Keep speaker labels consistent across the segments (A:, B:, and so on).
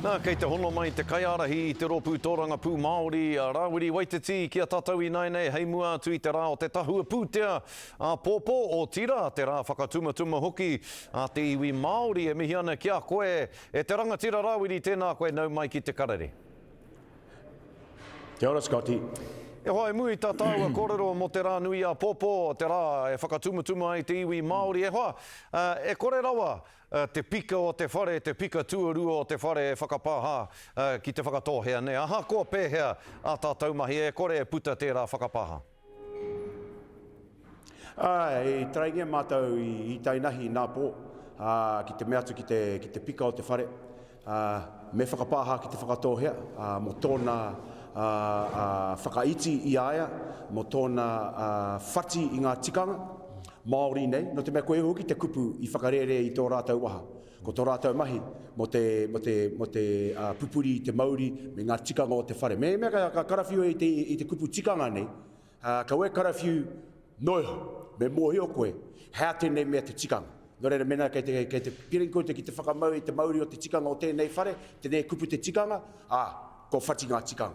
A: Nā, kei te hono mai te kaiarahi i te ropu tōranga pū Māori, a Rawiri Waititi kia tātou i nainei, hei mua atu i te rā o te tahua pūtea, a pōpō o tira, te rā whakatumatuma hoki, a te iwi Māori e mihi ana kia koe, e te rangatira Rawiri tēnā koe nau mai ki te karere.
B: Kia ora, Scotty.
A: E hoa e mui tā tāua kōrero mo te rā nui a pōpō, te rā e whakatumatuma i te iwi Māori, e hoa, e kore rawa, te pika o te whare, te pika tuarua o te whare e whakapāha ki te whakatōhea nei. Aha, ko pēhea a tātou mahi, e kore e puta tērā whakapāha.
B: E traingia mātou i tainahi nā pō, ki te meatu ki te pika o te whare, me whakapāha ki te whakatōhea, mo tōna whakaiti i aia, mo tōna whati i ngā tikanga, Māori nei, no te mea koe hoki te kupu i whakarere i tō rātou waha. Ko tō rātou mahi, mo te pupuri, te mauri, me ngā tikanga o te whare. Mea ka karawhiu i te kupu tikanga nei, ka ue karawhiu noho, me mōhio koe, hea tēnei mea te tikanga. No reira mena kei te pirinko te ki te whakamau i te mauri o te tikanga o tēnei whare, tēnei kupu te tikanga, ko whati ngā tikanga.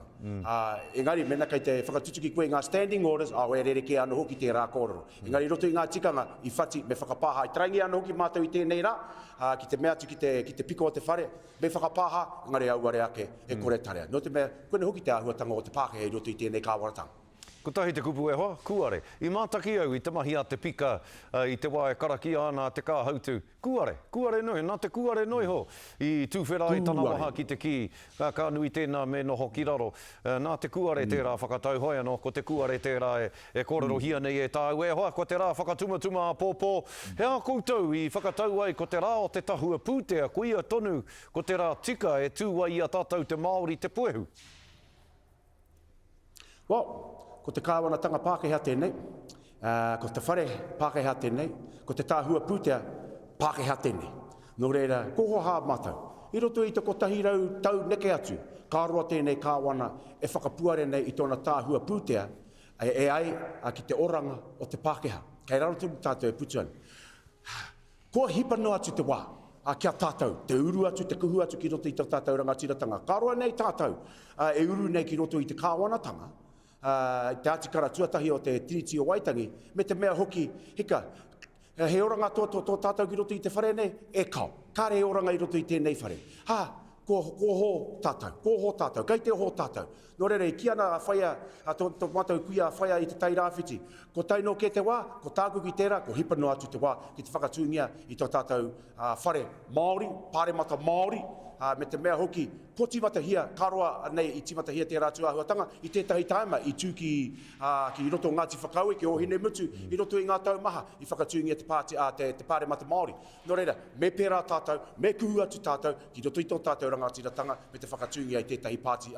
B: Engari, mena kei te whakatutuki koe ngā standing orders, e rereke anō hoki te rā kōrero. Engari, roto i ngā tikanga i whati me whakapāha. I traingi anō hoki mātou i tēnei rā, ki te meatu ki te piko o te whare, me whakapāha, engari auare ake e kore tarea. No te mea, koe hoki te ahuatanga o te Pākehā i roto i tēnei kāwaratanga.
A: Ko tahi te kupu e hoa, kuare. I mātaki au i te mahi a te pika i te wae karaki ana te kāhautu. Kuare noi, nā te kuare noi ho. I tūwhera i tana waha ki te ki, ka nui tēnā me noho ki raro. Nā te kuare tērā whakatau hoi anō, ko te kuare tērā e kōrero hia nei e tāu e hoa, ko te rā whakatumatuma a pōpō. Hea koutou i whakatau ai ko te rā o te tahua pūtea, ko ia tonu, ko te rā tika e tūwai i a tātou te Māori te puehu.
B: Ko te kāwanatanga Pākehā tēnei, ko te whare Pākehā tēnei, ko te tāhua pūtea Pākehā tēnei. Nō reira, koho hā mātou. I roto i te kotahi rau tau neke atu, kā roa tēnei kāwana e whakapuare nei i tōna tāhua pūtea, e ai ki te oranga o te Pākehā. Kei raro tū tātou e putuan. Ko hipa no atu te wā, kia tātou, te uru atu, te kuhu atu ki roto i te tātou rangatiratanga. Kā roa nei tātou, e uru nei ki roto i te kāwanatanga, te atikara tuatahi o te tiriti o Waitangi, me te mea hoki, hika, he oranga tō tātou ki roto i te whare nei, e kao. Kāre oranga i roto i tēnei whare. Ko ho tātou, kei te ho tātou. Nō reira, ki ana whaia, tō mātou kuia whaia i te tai rāwhiti. Ko taino ke te wā, ko tāku ki tērā, ko hipa no atu te wā, ki te whakatūngia i tō tātou whare Māori, pāremata Māori, me te mea hoki, ko timata hia, karoa nei i timata hia te rātua ahuatanga, i tētahi taima, i tū ki roto Ngāti Whakaue, ki Ohine Mutu, i roto i ngā taumaha, i whakatūngia te pāremata Māori. Nō reira, me pērā tātou, me kuhu atu tātou, ki roto i tō tātou rangatiratanga, me te whakatūngia i tētahi pāti,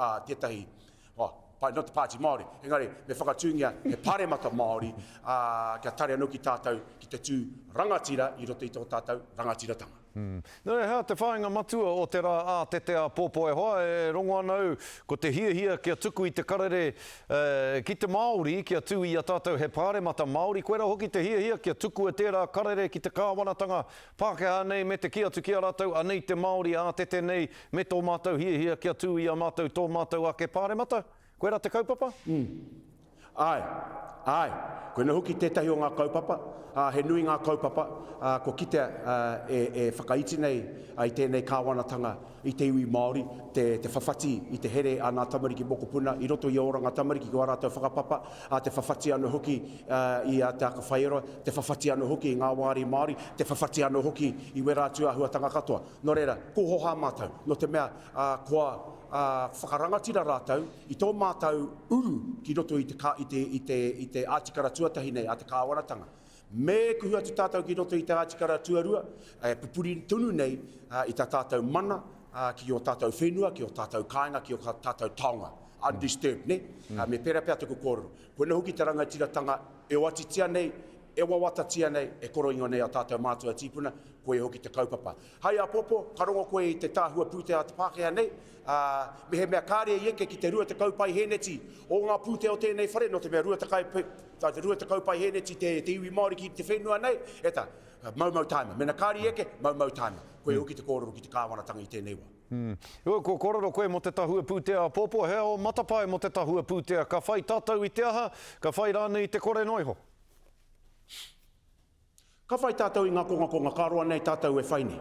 B: not te pāti Māori, engari, me whakatūngia he pāremata Māori, kia tare anō ki tātou, ki te tū rangatira, i roto i tō tātou rangatiratanga.
A: Nō hea te whāinga matua o te rā te pōpō e hoa, e rongo anau, ko te hia kia tuku i te karere ki te Māori, kia tū i a tātou he pāremata Māori, koera hoki te hia kia tuku e tērā karere ki te kāwanatanga Pākehā nei me te kia atu kia rātou, anei te Māori a te nei, me tō mātou hia kia tū i a mātou tō mātou ake pāremata. Koera te kaupapa?
B: Ai. Koe na hoki tētahi o ngā kaupapa, he nui ngā kaupapa, ko kitea e whakaiti nei i tēnei kāwanatanga i te iwi Māori, te whawhati i te here a ngā tamariki mokopuna, i roto i oranga tamariki ki warātou whakapapa, te whawhati anu hoki i te aka whaeroa, te whawhati anu hoki i ngā wāri Māori, te whawhati anu hoki i werātua ahuatanga katoa. Nō reira, ko hoha mātou, no te mea koa whakarangatira rātou, i tō mātou uru ki roto i te atikara tuatahi nei, a te kāwanatanga. Me kuhu atu tātou ki roto i te atikara tuarua, pupuri tunu nei i tā tātou mana, ki o tātou whenua, ki o tātou kāinga, ki o tātou taonga. Undisturbed, ne? Me pera pēr tuku kōrero. Koe na hoki te rangatiratanga, e watitia nei, e wawatatia nei, e koro ingo nei a tātou mātua tīpuna, koe hoki te kaupapa. Hai a pōpō, karongo koe i te tāhua pūtea te Pākehā nei, me he mea kāre i eke ki te rua te kaupai heneti o ngā pūtea o tēnei whare, no te mea rua te kaupai heneti te iwi Māori ki te whenua nei, eta mau taima. Mena kāre i eke, mau taima. Koe hoki te kōrero ki te kāwanatanga i tēnei wā.
A: Ko kororo koe mo te tahua pūtea pōpō, hea o matapae mo te tahua pūtea. Ka whai tātou i te aha, ka whai rānei i te kore noiho.
B: Ka whai tātou i ngā konga, ka roa nei tātou e whaine.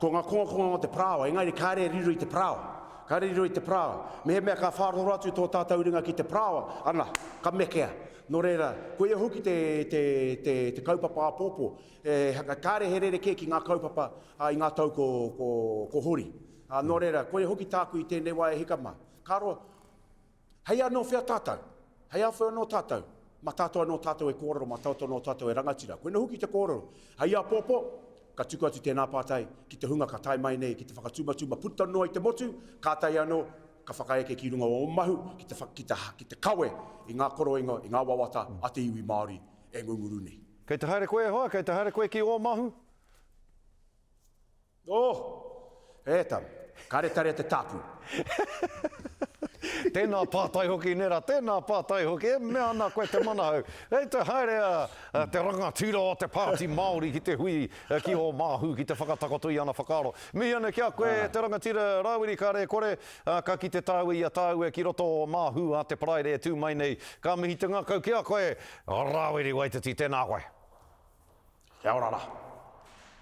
B: Ko ngā konga te prāwa, engari kāre riro i te prāwa. Kāre riro i te prāwa. Me he mea ka whāro atu tō tātou ringa ki te prāwa. Ana, ka mekea. Nō reira, koe hoki te kaupapa a pōpō. Kāre herere ke ki ngā kaupapa i ngā tau ko hori. Nō reira, koe hoki tāku i tēnei wai hika mā. Ka roa, hei anō whia tātou. Hei a whia anō tātou. Ma tātou anō tātou e kōrero, ma tātou anō tātou e rangatira. Koe hoki te kōrero. Hei a pōpō, ka tuku atu tēnā pātai, ki te hunga ka tai mai nei, ki te whakatuma, puta noa i te motu, ka tai anō, ka whakaeke ki runga o mahu, ki te kawe, i ngā koroinga, i ngā wawata, a te iwi Māori, e ngunguru nei.
A: Kei te haere koe hoa, kei te haere koe ki o mahu?
B: Kare tare te tāpu.
A: Tēnā pātai hoki nera, tēnā pātai hoki, e mea ana koe te manahau. Hei te haere te rangatira o te pāti Māori ki te hui ki o mahu, ki te whakatakotui ana whakaro. Mihi ana kia koe te rangatira rāwiri kāre kore, ka ki te tāu i a tāu e ki roto o mahu a te praere e tū mai nei. Ka mihi te ngakau kia koe, rāwiri waititi tēnā koe.
B: Kia ora rā.